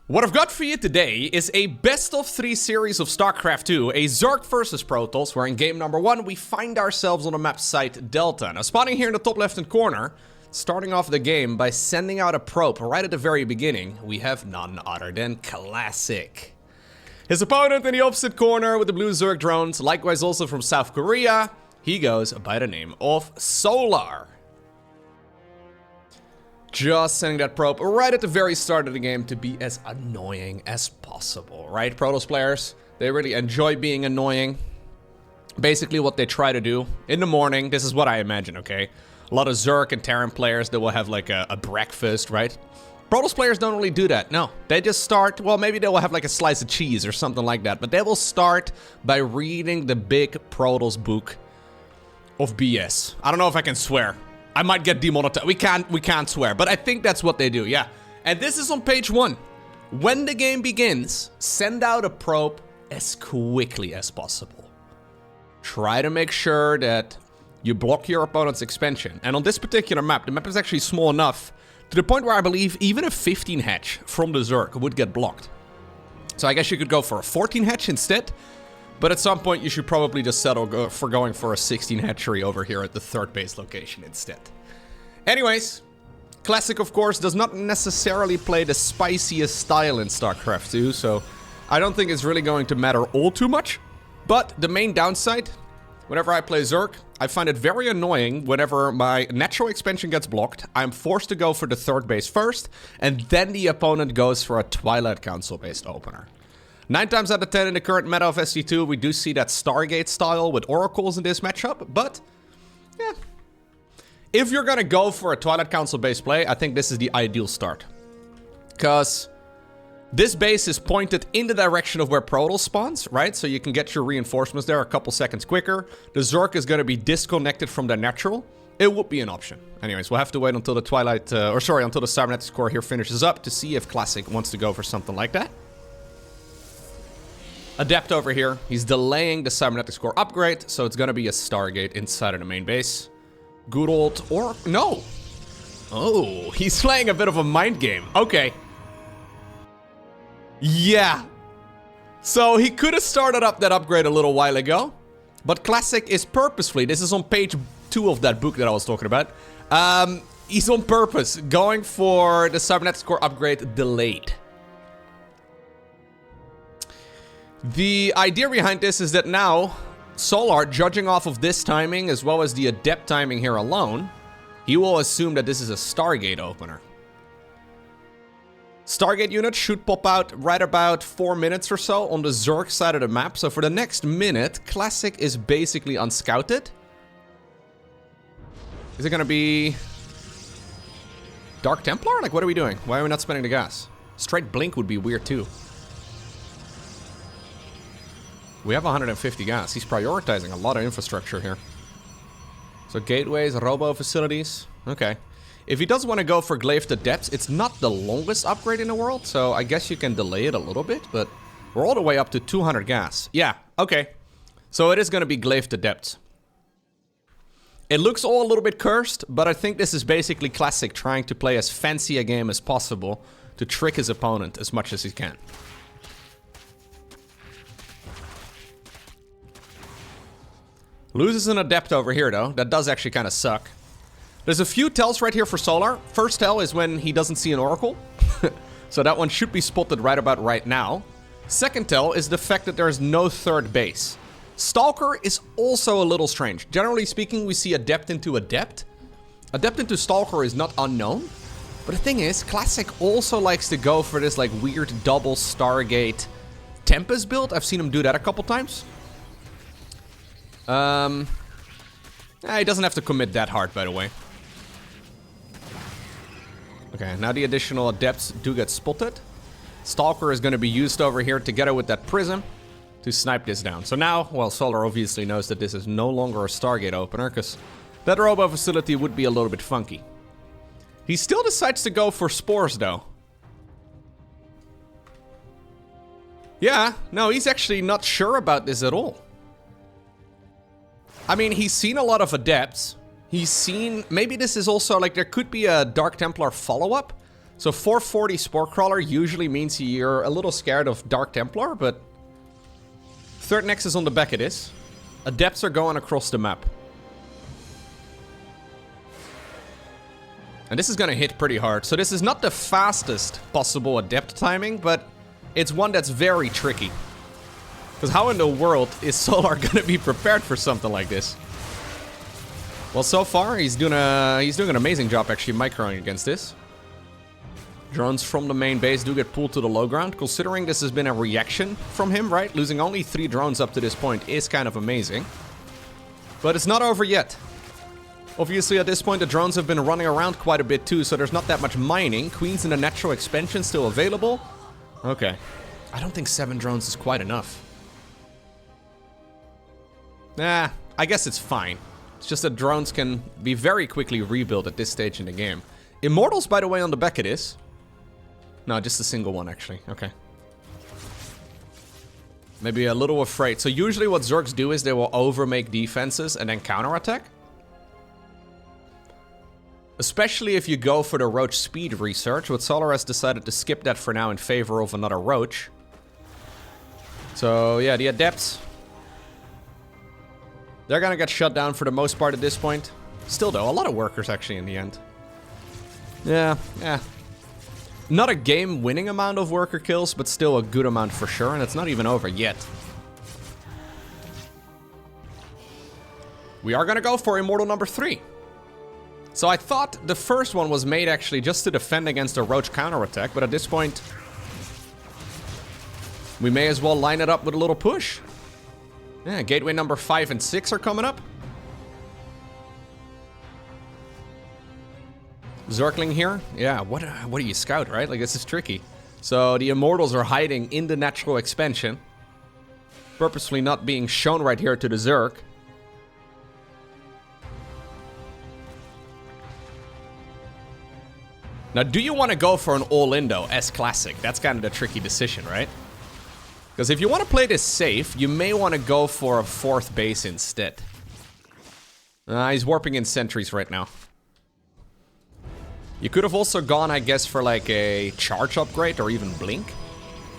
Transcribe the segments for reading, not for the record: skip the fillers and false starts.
What I've got for you today is a best-of-3 series of StarCraft 2, a Zerg versus Protoss, where in game number 1 we find ourselves on the map site Delta. Now, spawning here in the top left-hand corner, starting off the game by sending out a probe right at the very beginning, we have none other than Classic. His opponent in the opposite corner with the blue Zerg drones, likewise also from South Korea, he goes by the name of Solar. Just sending that probe right at the very start of the game to be as annoying as possible, right? Protoss players, they really enjoy being annoying. Basically what they try to do in the morning, this is what I imagine, okay? A lot of Zerg and Terran players, they will have like a breakfast, right? Protoss players don't really do that, no. They just start, well, maybe they will have like a slice of cheese or something like that, but they will start by reading the big Protoss book of BS. I don't know if I can swear. I might get demonetized. We can't swear, but I think that's what they do, yeah. And this is on page 1. When the game begins, send out a probe as quickly as possible. Try to make sure that you block your opponent's expansion. And on this particular map, the map is actually small enough to the point where I believe even a 15 hatch from the Zerg would get blocked. So I guess you could go for a 14 hatch instead. But at some point, you should probably just settle for going for a 16 hatchery over here at the third base location instead. Anyways, Classic, of course, does not necessarily play the spiciest style in StarCraft 2, so I don't think it's really going to matter all too much. But the main downside, whenever I play Zerg, I find it very annoying whenever my natural expansion gets blocked. I'm forced to go for the third base first, and then the opponent goes for a Twilight Council-based opener. 9 times out of 10 in the current meta of SC2, we do see that Stargate style with Oracles in this matchup, but yeah. If you're gonna go for a Twilight Council based play, I think this is the ideal start. Because this base is pointed in the direction of where Protoss spawns, right? So you can get your reinforcements there a couple seconds quicker. The Zerg is gonna be disconnected from their natural. It would be an option. Anyways, we'll have to wait until the until the Cybernetics core here finishes up to see if Classic wants to go for something like that. Adept over here, he's delaying the Cybernetics core upgrade, so it's gonna be a Stargate inside of the main base. Good old, or, no! Oh, he's playing a bit of a mind game, okay. Yeah. So he could have started up that upgrade a little while ago, but Classic is purposefully, this is on page 2 of that book that I was talking about, he's on purpose going for the Cybernetics core upgrade delayed. The idea behind this is that now, Solar, judging off of this timing as well as the Adept timing here alone, he will assume that this is a Stargate opener. Stargate units should pop out right about 4 minutes or so on the Zerg side of the map. So for the next minute, Classic is basically unscouted. Is it gonna be Dark Templar? Like, what are we doing? Why are we not spending the gas? Straight Blink would be weird too. We have 150 gas. He's prioritizing a lot of infrastructure here. So gateways, robo facilities. Okay. If he does want to go for Glaive to Depths, it's not the longest upgrade in the world, so I guess you can delay it a little bit, but we're all the way up to 200 gas. Yeah, okay. So it is going to be Glaive to Depths. It looks all a little bit cursed, but I think this is basically Classic trying to play as fancy a game as possible to trick his opponent as much as he can. Loses an Adept over here, though. That does actually kind of suck. There's a few tells right here for Solar. First tell is when he doesn't see an Oracle. So that one should be spotted right about right now. Second tell is the fact that there is no third base. Stalker is also a little strange. Generally speaking, we see Adept into Adept. Adept into Stalker is not unknown. But the thing is, Classic also likes to go for this like weird double Stargate Tempest build. I've seen him do that a couple times. He doesn't have to commit that hard, by the way. Okay, now the additional Adepts do get spotted. Stalker is going to be used over here together with that Prism to snipe this down. So now, well, Solar obviously knows that this is no longer a Stargate opener, because that robo facility would be a little bit funky. He still decides to go for Spores, though. Yeah, no, he's actually not sure about this at all. I mean, he's seen a lot of Adepts. He's seen... Maybe this is also, like, there could be a Dark Templar follow-up. So 440 Spore Crawler usually means you're a little scared of Dark Templar, but third Nexus on the back it is. Adepts are going across the map. And this is gonna hit pretty hard. So this is not the fastest possible Adept timing, but it's one that's very tricky. Because how in the world is Solar gonna be prepared for something like this? Well, so far he's doing an amazing job actually microing against this. Drones from the main base do get pulled to the low ground. Considering this has been a reaction from him, right? Losing only 3 drones up to this point is kind of amazing. But it's not over yet. Obviously, at this point, the drones have been running around quite a bit too, so there's not that much mining. Queens in the natural expansion still available. Okay. I don't think 7 drones is quite enough. Nah, I guess it's fine. It's just that drones can be very quickly rebuilt at this stage in the game. Immortals, by the way, on the back it is. No, just a single one, actually. Okay. Maybe a little afraid. So usually what Zergs do is they will overmake defenses and then counterattack. Especially if you go for the Roach speed research, but Solar has decided to skip that for now in favor of another Roach. So yeah, the Adepts, they're gonna get shut down for the most part at this point. Still though, a lot of workers actually in the end. Yeah. Not a game-winning amount of worker kills, but still a good amount for sure, and it's not even over yet. We are gonna go for Immortal number 3. So I thought the first one was made actually just to defend against a Roach counterattack, but at this point, we may as well line it up with a little push. Yeah, gateway number 5 and 6 are coming up. Zergling here. Yeah, what do you scout, right? Like, this is tricky. So the Immortals are hiding in the natural expansion. Purposefully not being shown right here to the Zerg. Now, do you want to go for an all-in, though, as classic? That's kind of the tricky decision, right? Because if you want to play this safe, you may want to go for a 4th base instead. He's warping in sentries right now. You could have also gone, I guess, for like a charge upgrade or even blink.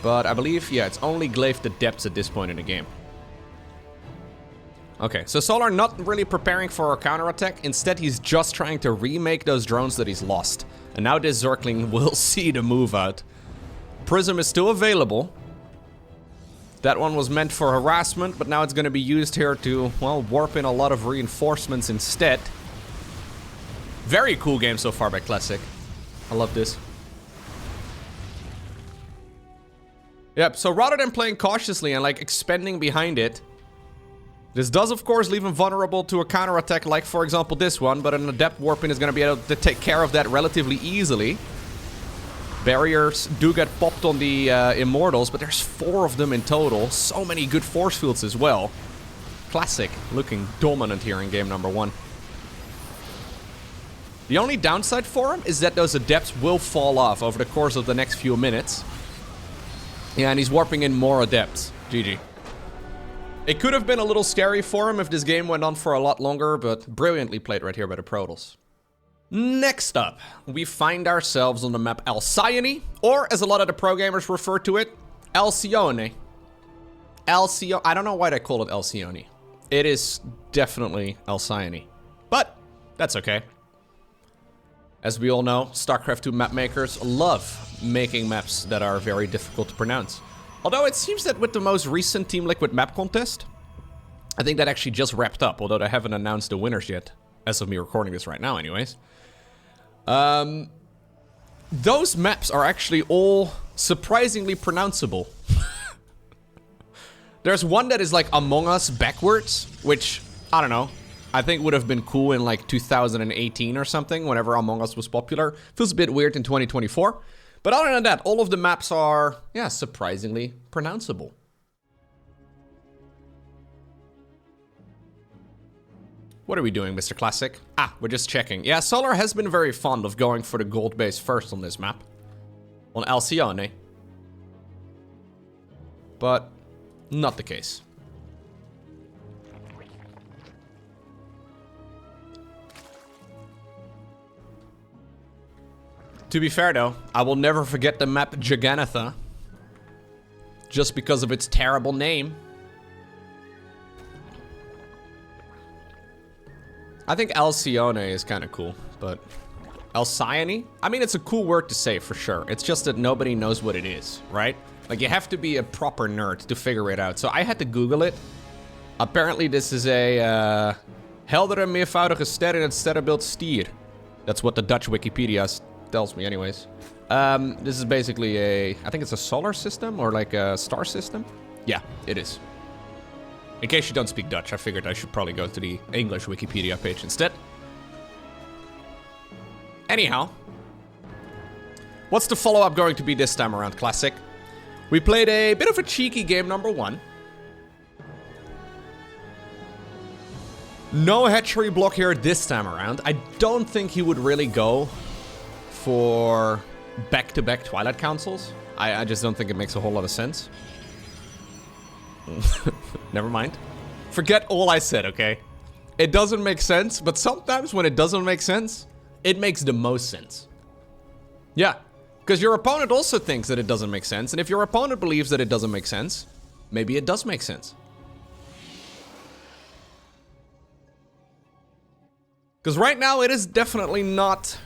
But I believe, yeah, it's only glaive the depths at this point in the game. Okay, so Solar not really preparing for a counterattack. Instead, he's just trying to remake those drones that he's lost. And now this Zergling will see the move out. Prism is still available. That one was meant for harassment, but now it's going to be used here to, well, warp in a lot of reinforcements instead. Very cool game so far by Classic. I love this. Yep, so rather than playing cautiously and like expanding behind it, this does of course leave him vulnerable to a counterattack like for example this one, but an Adept warping is going to be able to take care of that relatively easily. Barriers do get popped on the Immortals, but there's 4 of them in total. So many good force fields as well. Classic looking dominant here in game number 1. The only downside for him is that those Adepts will fall off over the course of the next few minutes. Yeah, and he's warping in more Adepts. GG. It could have been a little scary for him if this game went on for a lot longer, but brilliantly played right here by the Protoss. Next up, we find ourselves on the map Alcyone, or as a lot of the pro gamers refer to it, Alcyone. Alcyone. I don't know why they call it Alcyone. It is definitely Alcyone, but that's okay. As we all know, StarCraft 2 map makers love making maps that are very difficult to pronounce. Although it seems that with the most recent Team Liquid map contest, I think that actually just wrapped up, although they haven't announced the winners yet, as of me recording this right now anyways. Those maps are actually all surprisingly pronounceable. There's one that is like Among Us backwards, which, I don't know, I think would have been cool in like 2018 or something, whenever Among Us was popular. Feels a bit weird in 2024. But other than that, all of the maps are, yeah, surprisingly pronounceable. What are we doing, Mr. Classic? Ah, we're just checking. Yeah, Solar has been very fond of going for the gold base first on this map. On Alcyone. But not the case. To be fair though, I will never forget the map Jaganatha. Just because of its terrible name. I think Alcyone is kind of cool, but... Alcyone? I mean, it's a cool word to say for sure. It's just that nobody knows what it is, right? Like, you have to be a proper nerd to figure it out. So I had to Google it. Apparently this is a... heldere meervoudige ster in het sterrenbeeld stier. That's what the Dutch Wikipedia tells me anyways. This is basically a... I think it's a solar system or like a star system. Yeah, it is. In case you don't speak Dutch, I figured I should probably go to the English Wikipedia page instead. Anyhow. What's the follow-up going to be this time around, Classic? We played a bit of a cheeky game number 1. No hatchery block here this time around. I don't think he would really go for back-to-back Twilight Councils. I just don't think it makes a whole lot of sense. Never mind. Forget all I said, okay? It doesn't make sense, but sometimes when it doesn't make sense, it makes the most sense. Yeah, because your opponent also thinks that it doesn't make sense, and if your opponent believes that it doesn't make sense, maybe it does make sense. Because right now, it is definitely not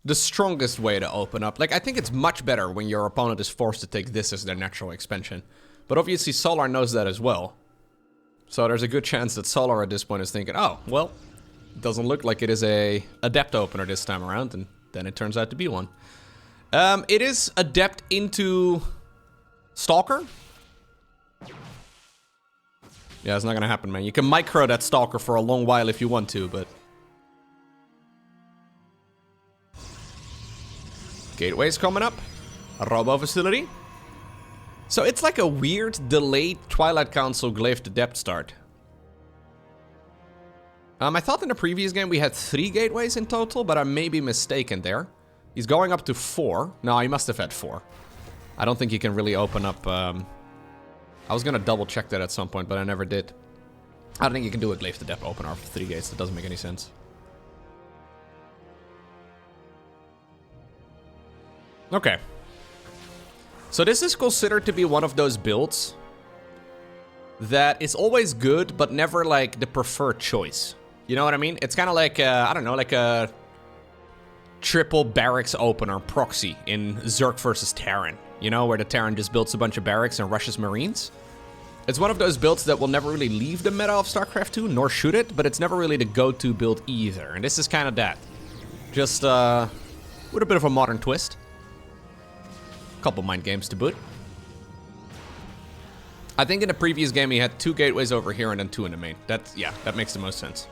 the strongest way to open up. Like, I think it's much better when your opponent is forced to take this as their natural expansion. But obviously, Solar knows that as well. So there's a good chance that Solar at this point is thinking, oh, well, it doesn't look like it is a Adept opener this time around, and then it turns out to be one. It is Adept into Stalker. Yeah, it's not gonna happen, man. You can micro that Stalker for a long while if you want to, but... Gateway's coming up. A Robo Facility. So it's like a weird, delayed Twilight Council Glyph Adept start. I thought in the previous game we had 3 gateways in total, but I may be mistaken there. He's going up to 4. No, he must have had 4. I don't think he can really open up... I was gonna double check that at some point, but I never did. I don't think you can do a Glyph Adept opener for 3 gates. That doesn't make any sense. Okay. So this is considered to be one of those builds that is always good, but never like the preferred choice. You know what I mean? It's kind of like, I don't know, like a triple barracks opener proxy in Zerg versus Terran. You know, where the Terran just builds a bunch of barracks and rushes Marines. It's one of those builds that will never really leave the meta of StarCraft 2, nor should it, but it's never really the go-to build either. And this is kind of that. Just, with a bit of a modern twist. Couple mind games to boot. I think in the previous game he had 2 gateways over here and then 2 in the main. Yeah, that makes the most sense.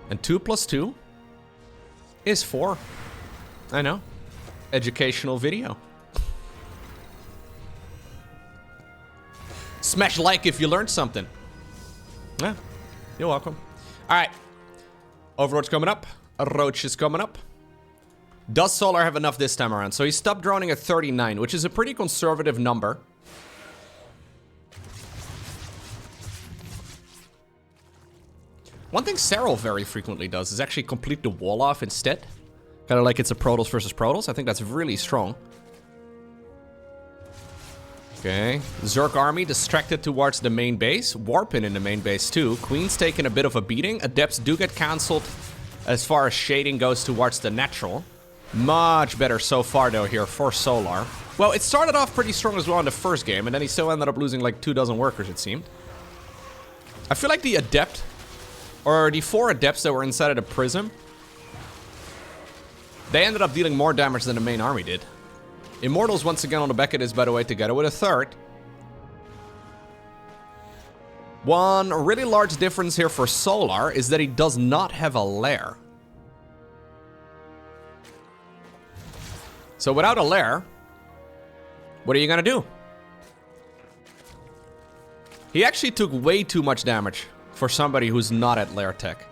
And 2 plus 2 is 4. I know. Educational video. Smash like if you learned something. Yeah, you're welcome. Alright. Overlord's coming up. Roach is coming up. Does Solar have enough this time around? So he stopped droning at 39, which is a pretty conservative number. One thing Serral very frequently does is actually complete the wall off instead. Kind of like it's a Protoss versus Protoss. I think that's really strong. Okay. Zerg army distracted towards the main base. Warpin in the main base too. Queen's taking a bit of a beating. Adepts do get cancelled as far as shading goes towards the natural. Much better so far though here for Solar. Well, it started off pretty strong as well in the first game, and then he still ended up losing like 24 workers, it seemed. I feel like the Adept, or the 4 Adepts that were inside of the Prism, they ended up dealing more damage than the main army did. Immortals once again on the back of this, by the way, together with a 3rd. One really large difference here for Solar is that he does not have a lair. So without a lair, what are you gonna do? He actually took way too much damage for somebody who's not at lair tech.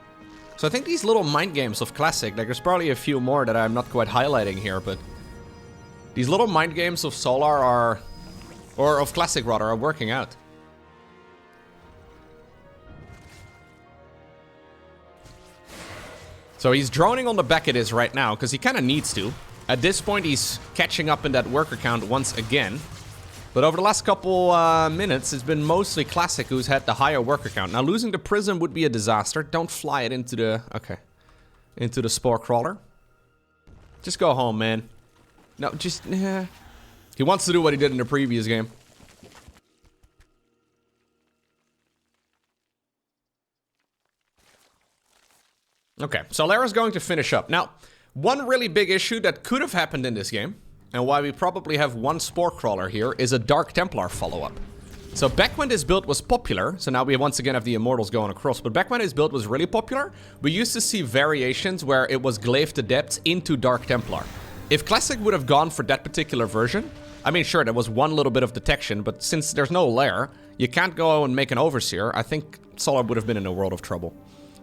So I think these little mind games of Classic, like there's probably a few more that I'm not quite highlighting here, but these little mind games of Solar are, or of Classic rather, are working out. So he's droning on the Becketis right now, because he kind of needs to. At this point, he's catching up in that worker count once again. But over the last couple minutes, it's been mostly Classic who's had the higher worker count. Now, losing the Prism would be a disaster. Don't fly it into the... Okay. Into the Spore Crawler. Just go home, man. No, just... He wants to do what he did in the previous game. Okay, so Lara's going to finish up. Now, one really big issue that could have happened in this game, and why we probably have one Spore Crawler here, is a Dark Templar follow-up. So back when this build was popular, so now we once again have the Immortals going across, but back when this build was really popular, we used to see variations where it was Glaive Adept into Dark Templar. If Classic would have gone for that particular version, I mean, sure, there was one little bit of detection, but since there's no lair, you can't go and make an Overseer. I think Solar would have been in a world of trouble.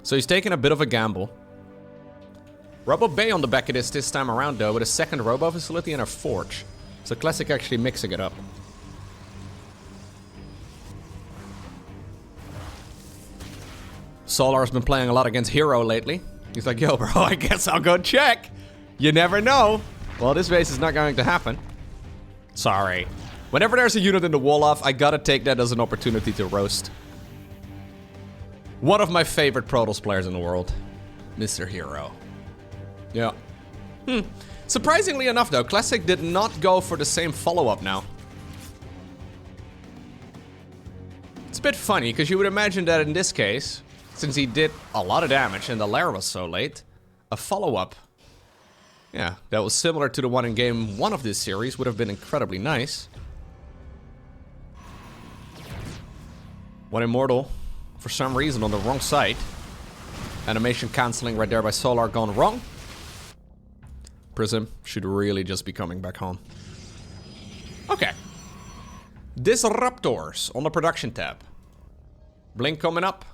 So he's taking a bit of a gamble. Robo Bay on the back of this time around, though, with a second Robo facility and a Forge. So Classic actually mixing it up. Solar's been playing a lot against Hero lately. He's like, yo, bro, I guess I'll go check. You never know. Well, this base is not going to happen. Sorry. Whenever there's a unit in the wall off, I gotta take that as an opportunity to roast. One of my favorite Protoss players in the world. Mr. Hero. Yeah. Surprisingly enough, though, Classic did not go for the same follow-up now. It's a bit funny, because you would imagine that in this case, since he did a lot of damage and the lair was so late, a follow-up, yeah, that was similar to the one in game 1 of this series would have been incredibly nice. One Immortal, for some reason, on the wrong side. Animation cancelling right there by Solar gone wrong. Prism should really just be coming back home. Okay. Disruptors on the production tab. Blink coming up.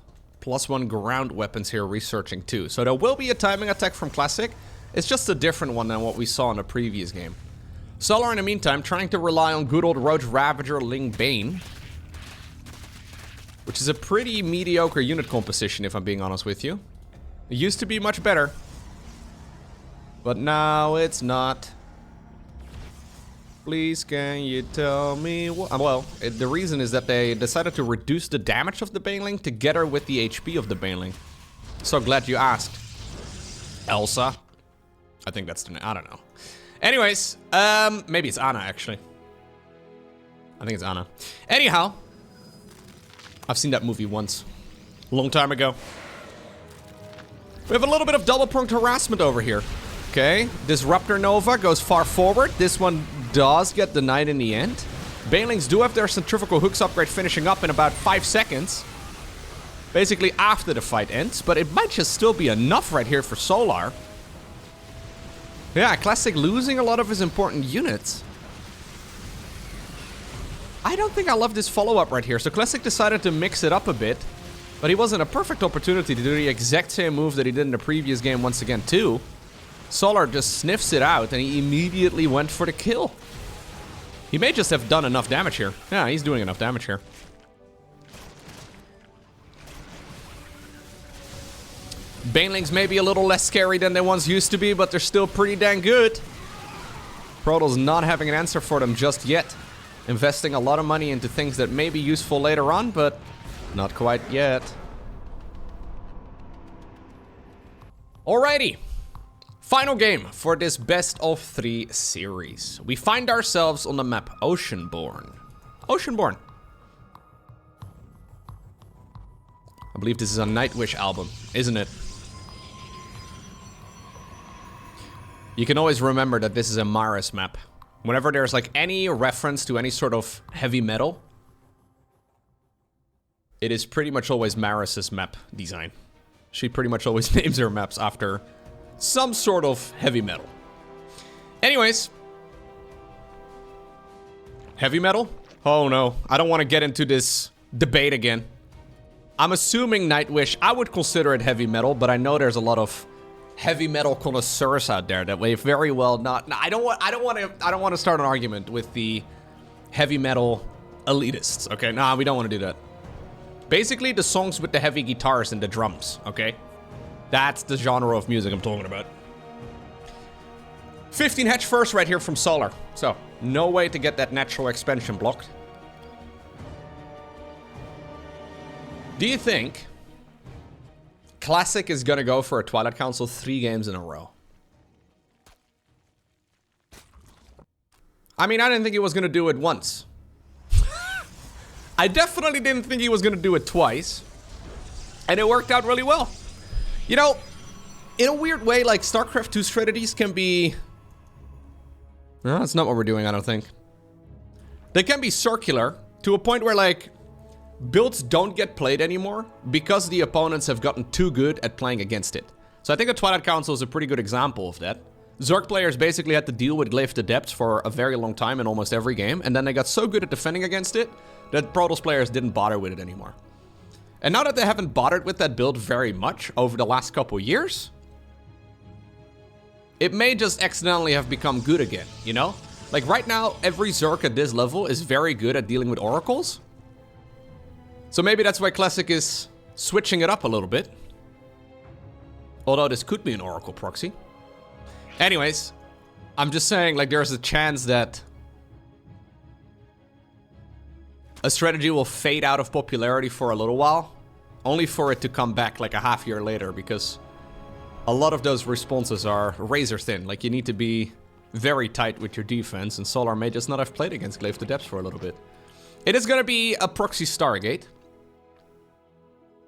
+1 ground weapons here researching too. So there will be a timing attack from Classic. It's just a different one than what we saw in the previous game. Solar in the meantime trying to rely on good old Roach Ravager Ling Bane. Which is a pretty mediocre unit composition, if I'm being honest with you. It used to be much better. But now it's not. Please, can you tell me what? Well, the reason is that they decided to reduce the damage of the Baneling together with the HP of the Baneling. So glad you asked. Elsa? I think that's the name. I don't know. Anyways, maybe it's Anna, actually. I think it's Anna. Anyhow. I've seen that movie once. A long time ago. We have a little bit of double-pronged harassment over here. Okay, Disruptor Nova goes far forward. This one does get denied in the end. Banelings do have their centrifugal hooks upgrade finishing up in about 5 seconds. Basically after the fight ends, but it might just still be enough right here for Solar. Yeah, Classic losing a lot of his important units. I don't think I love this follow-up right here. So Classic decided to mix it up a bit. But he was in a perfect opportunity to do the exact same move that he did in the previous game once again too. Solar just sniffs it out and he immediately went for the kill. He may just have done enough damage here. Yeah, he's doing enough damage here. Banelings may be a little less scary than they once used to be, but they're still pretty dang good. Protoss not having an answer for them just yet. Investing a lot of money into things that may be useful later on, but not quite yet. Alrighty. Final game for this best-of-3 series. We find ourselves on the map Oceanborn. Oceanborn. I believe this is a Nightwish album, isn't it? You can always remember that this is a Maris map. Whenever there's like any reference to any sort of heavy metal, it is pretty much always Maris's map design. She pretty much always names her maps after some sort of heavy metal. Anyways. Heavy metal? Oh no, I don't want to get into this debate again. I'm assuming Nightwish, I would consider it heavy metal, but I know there's a lot of heavy metal connoisseurs out there that may very well not. I don't want to start an argument with the heavy metal elitists. Okay, we don't want to do that. Basically, the songs with the heavy guitars and the drums. Okay, That's the genre of music I'm talking about. 15 hatch first right here from Solar. So, no way to get that natural expansion blocked. Do you think Classic is gonna go for a Twilight Council 3 games in a row? I mean, I didn't think he was gonna do it once. I definitely didn't think he was gonna do it twice. And it worked out really well. You know, in a weird way, like, StarCraft 2 strategies can be... No, that's not what we're doing, I don't think. They can be circular to a point where, like, builds don't get played anymore because the opponents have gotten too good at playing against it. So I think the Twilight Council is a pretty good example of that. Zerg players basically had to deal with Glyph Adept for a very long time in almost every game, and then they got so good at defending against it that Protoss players didn't bother with it anymore. And now that they haven't bothered with that build very much over the last couple years, it may just accidentally have become good again, you know? Like right now, every Zerg at this level is very good at dealing with oracles. So maybe that's why Classic is switching it up a little bit. Although this could be an oracle proxy. Anyways, I'm just saying, like, there's a chance that a strategy will fade out of popularity for a little while, only for it to come back like a half year later, because a lot of those responses are razor thin. Like, you need to be very tight with your defense, and Solar may just not have played against Glyph Adept for a little bit. It is going to be a proxy Stargate.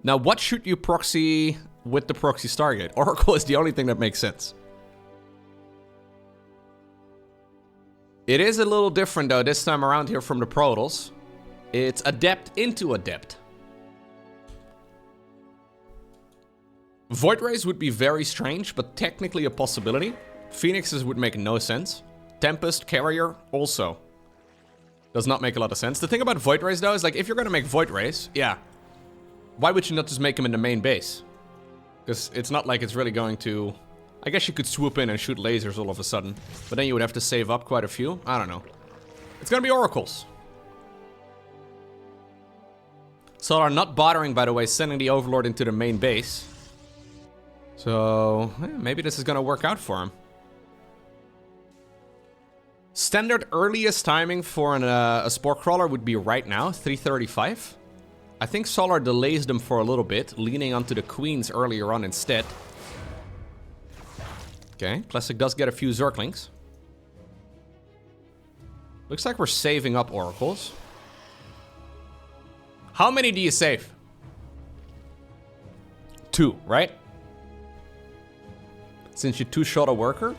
Now, what should you proxy with the proxy Stargate? Oracle is the only thing that makes sense. It is a little different, though, this time around here from the Protoss. It's Adept into Adept. Void Rays would be very strange, but technically a possibility. Phoenixes would make no sense. Tempest, Carrier, also does not make a lot of sense. The thing about Void Rays, though, is like, if you're gonna make Void Rays, yeah, why would you not just make them in the main base? Because it's not like it's really going to... I guess you could swoop in and shoot lasers all of a sudden, but then you would have to save up quite a few. I don't know. It's gonna be Oracles. Solar not bothering, by the way, sending the Overlord into the main base. So, maybe this is gonna work out for him. Standard earliest timing for a Spore Crawler would be right now, 3:35. I think Solar delays them for a little bit, leaning onto the Queens earlier on instead. Okay, Classic does get a few Zerglings. Looks like we're saving up Oracles. How many do you save? 2, right? Since you 2-shot a worker?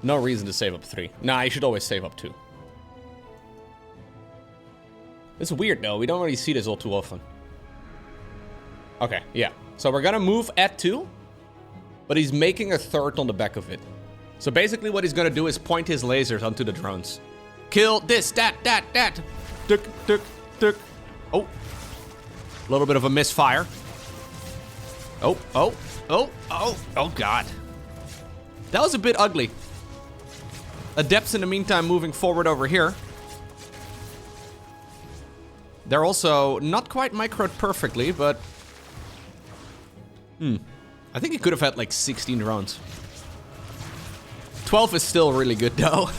No reason to save up 3. Nah, you should always save up 2. It's weird, though. We don't really see this all too often. Okay, yeah. So we're gonna move at 2, but he's making a third on the back of it. So basically what he's gonna do is point his lasers onto the drones. Kill this, that. Duck, duck, duck. Oh. A little bit of a misfire. Oh, God. That was a bit ugly. Adepts in the meantime moving forward over here. They're also not quite microed perfectly, but... I think he could have had like 16 drones. 12 is still really good, though.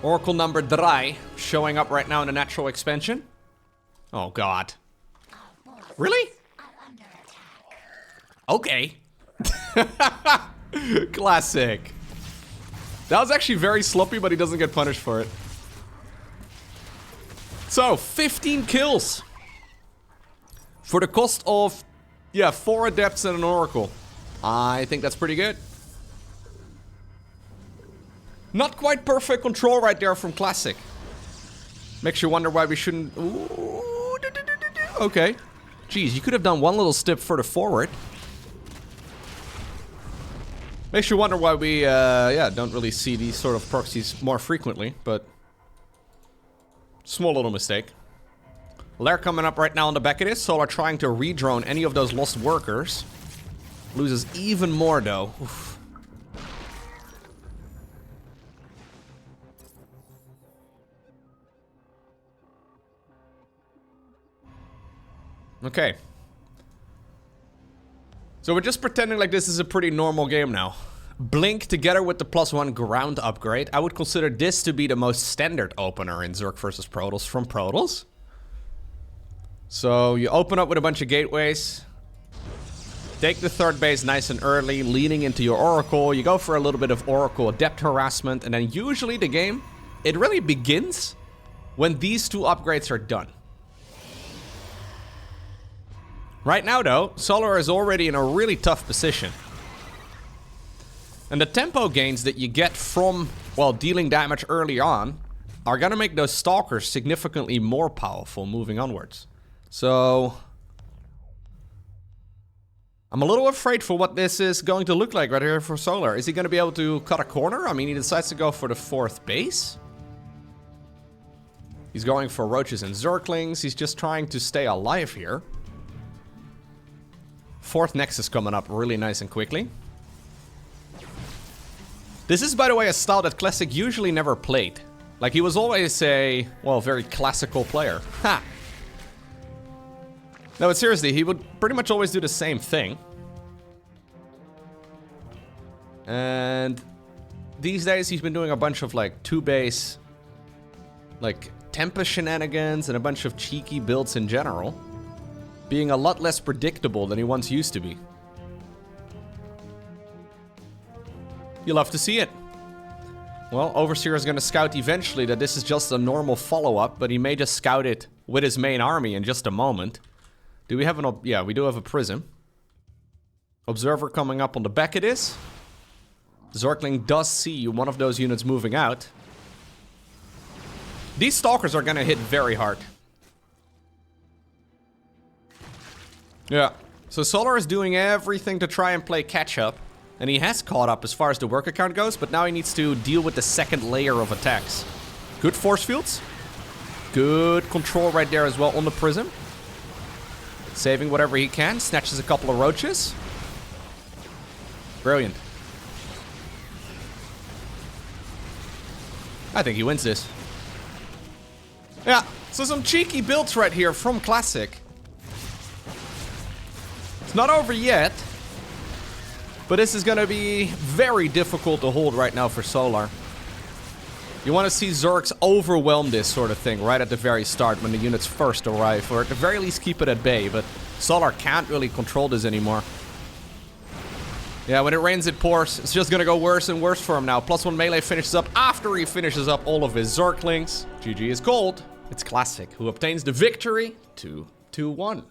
Oracle number 3 showing up right now in the natural expansion. Oh, God. Really? Okay. Classic. That was actually very sloppy, but he doesn't get punished for it. So, 15 kills. For the cost of, yeah, 4 Adepts and an Oracle. I think that's pretty good. Not quite perfect control right there from Classic. Makes you wonder why we shouldn't... Ooh, okay. Jeez, you could have done one little step further forward. Makes you wonder why we, yeah, don't really see these sort of proxies more frequently, but... Small little mistake. Lair coming up right now on the back of this. Solar trying to redrone any of those lost workers. Loses even more, though. Oof. Okay. So we're just pretending like this is a pretty normal game now. Blink together with the +1 ground upgrade. I would consider this to be the most standard opener in Zerg versus Protoss from Protoss. So you open up with a bunch of gateways. Take the third base nice and early, leaning into your Oracle. You go for a little bit of Oracle Adept harassment. And then usually the game, it really begins when these two upgrades are done. Right now though, Solar is already in a really tough position. And the tempo gains that you get from, well, dealing damage early on are gonna make those Stalkers significantly more powerful moving onwards. So I'm a little afraid for what this is going to look like right here for Solar. Is he gonna be able to cut a corner? I mean, he decides to go for the 4th base. He's going for Roaches and Zerglings. He's just trying to stay alive here. 4th Nexus coming up really nice and quickly. This is, by the way, a style that Classic usually never played. Like, he was always a, well, very classical player. Ha! No, but seriously, he would pretty much always do the same thing. And these days, he's been doing a bunch of, like, 2-base, like, Tempest shenanigans and a bunch of cheeky builds in general. Being a lot less predictable than he once used to be. You love to see it. Well, Overseer is going to scout eventually that this is just a normal follow-up, but he may just scout it with his main army in just a moment. Do we have an... yeah, we do have a Prism. Observer coming up on the back of this. Zergling does see one of those units moving out. These Stalkers are going to hit very hard. Yeah. So Solar is doing everything to try and play catch-up. And he has caught up as far as the worker count goes, but now he needs to deal with the second layer of attacks. Good force fields. Good control right there as well on the Prism. Saving whatever he can. Snatches a couple of Roaches. Brilliant. I think he wins this. Yeah, so some cheeky builds right here from Classic. It's not over yet. But this is going to be very difficult to hold right now for Solar. You want to see Zergs overwhelm this sort of thing right at the very start when the units first arrive. Or at the very least keep it at bay. But Solar can't really control this anymore. Yeah, when it rains it pours. It's just going to go worse and worse for him now. +1 melee finishes up after he finishes up all of his Zerglings. GG is cold. It's Classic who obtains the victory to 2-1.